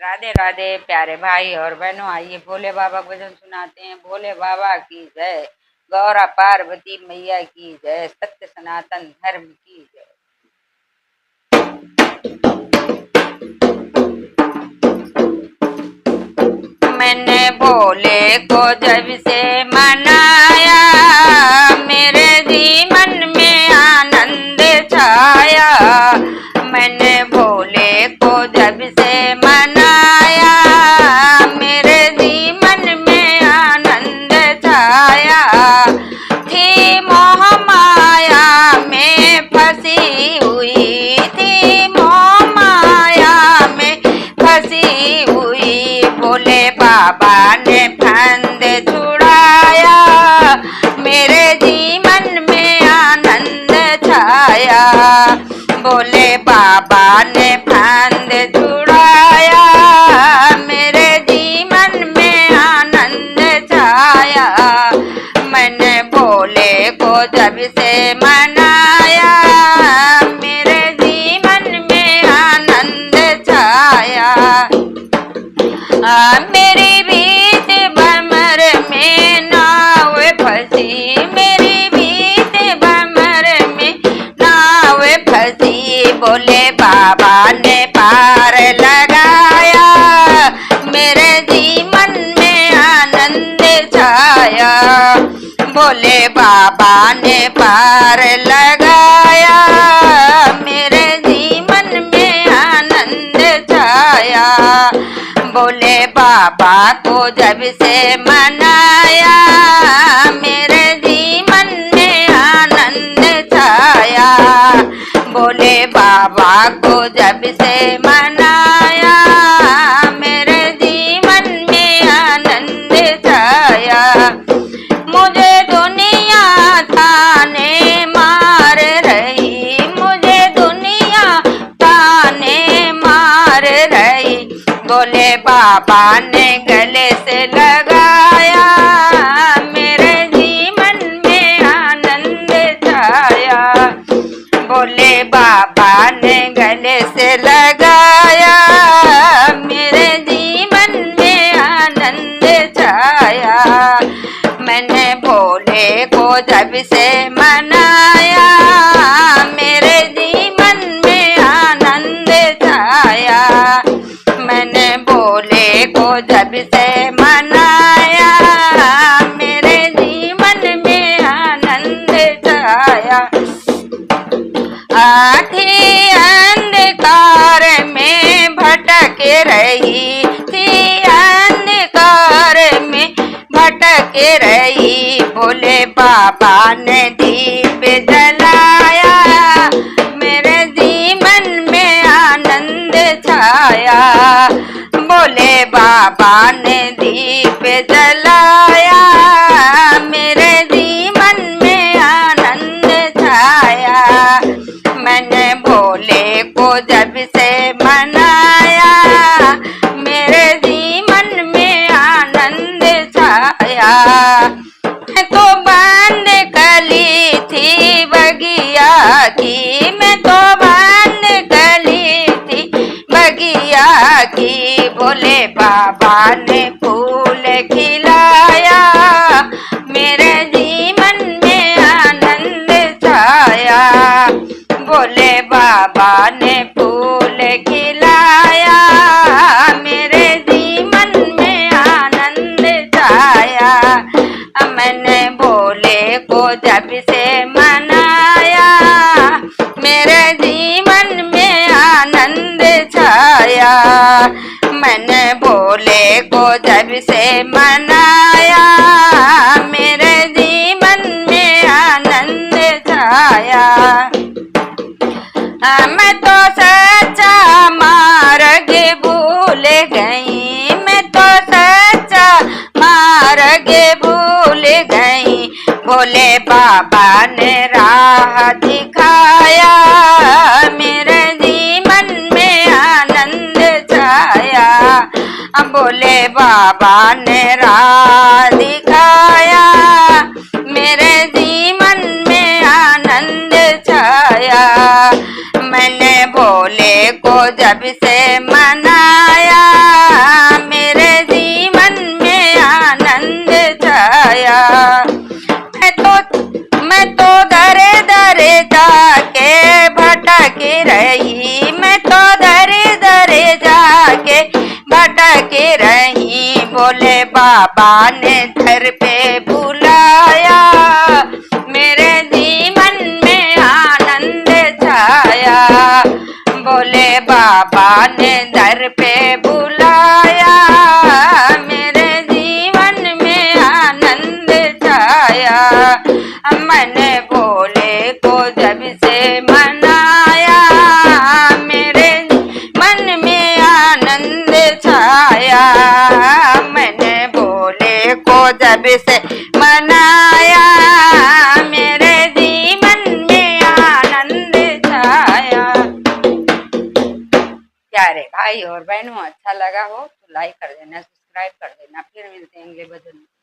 राधे राधे प्यारे भाई और बहनों, आइए भोले बाबा को भजन सुनाते हैं। भोले बाबा की जय, गौरा पार्वती मैया की जय, सत्य सनातन धर्म की जय। मैंने भोले को जब से मनाया, मेरे जीवन में आनंद छाया। मैंने भोले को जब से मनाया, मेरे जीवन में आनंद छाया। थी मोह माया में फंसी हुई, थी मोह माया में फंसी हुई। भोले बाबा ने फंद छुड़ाया, मेरे जीवन में आनंद छाया। भोले बाबा ने फंद छुड़ाया, मेरे जीवन में आनंद छाया। मैंने भोले को जब से मनाया, मेरे जीवन में आनंद छाया। मेरी बीत भमर में नाव फंसी, मेरी बीत भमर में नाव फंसी। भोले बाबा ने पार लगाया, मेरे जीवन में आनंद छाया। भोले बाबा ने पार लगाया, मेरे जीवन में आनंद छाया। भोले बाबा को जब से मनाया, मेरे जीवन में आनंद छाया। भोले बाबा को जब से मनाया, मेरे जीवन में आनंद छाया। मुझे दुनिया ताने मार रही, मुझे दुनिया ताने मार रही। भोले बाबा ने गले से लगाया, मेरे जीवन में आनंद छाया। भोले बाबा ने गले से लगाया, मेरे जीवन में आनंद छाया। मैंने भोले को जब से मनाया, मेरे जीवन में आनंद छाया। मैंने भोले को जब से मनाया, मेरे जीवन में आनंद छाया। थी अंधकार में भटक रही, थी अंधकार में भटक रही। भोले बाबा ने दीप जलाया, मेरे जीवन में आनंद छाया। भोले बाबा ने दीप जलाया, मेरे जीवन में आनंद छाया। मैंने भोले को जब से मनाया, मेरे जीवन में आनंद छाया। मैं तो बंद कली थी बगिया की, मैं तो बंद कली थी बगिया की। भोले बाबा ने फूल खिलाया, मेरे जीवन में आनंद छाया। भोले बाबा ने फूल खिलाया, मेरे जीवन में आनंद छाया। मैंने भोले को जब से मनाया, मेरे जीवन में आनंद छाया। मैंने भोले को जब से मनाया, मेरे जीवन में आनंद छाया। मैं तो सच्चा मार्ग भूल गई, मैं तो सच्चा मार्ग भूल गई। भोले बाबा ने राह दिखाया, मेरे जीवन में आनंद छाया। भोले बाबा ने राह दिखाया, मेरे जीवन में आनंद छाया। मैंने भोले को जब से मनाया, भोले बाबा ने घर पे बुलाया, मेरे जीवन में आनंद छाया। भोले बाबा ने घर पे बुलाया, मेरे जीवन में आनंद छाया। मैंने भोले को जब से मनाया, मेरे मन में आनंद छाया। मैंने भोले को जब से मनाया, मेरे जीवन में आनंद छाया। प्यारे भाई और बहनों, अच्छा लगा हो तो लाइक कर देना, सब्सक्राइब कर देना। फिर मिलते हैं अगले भजन में।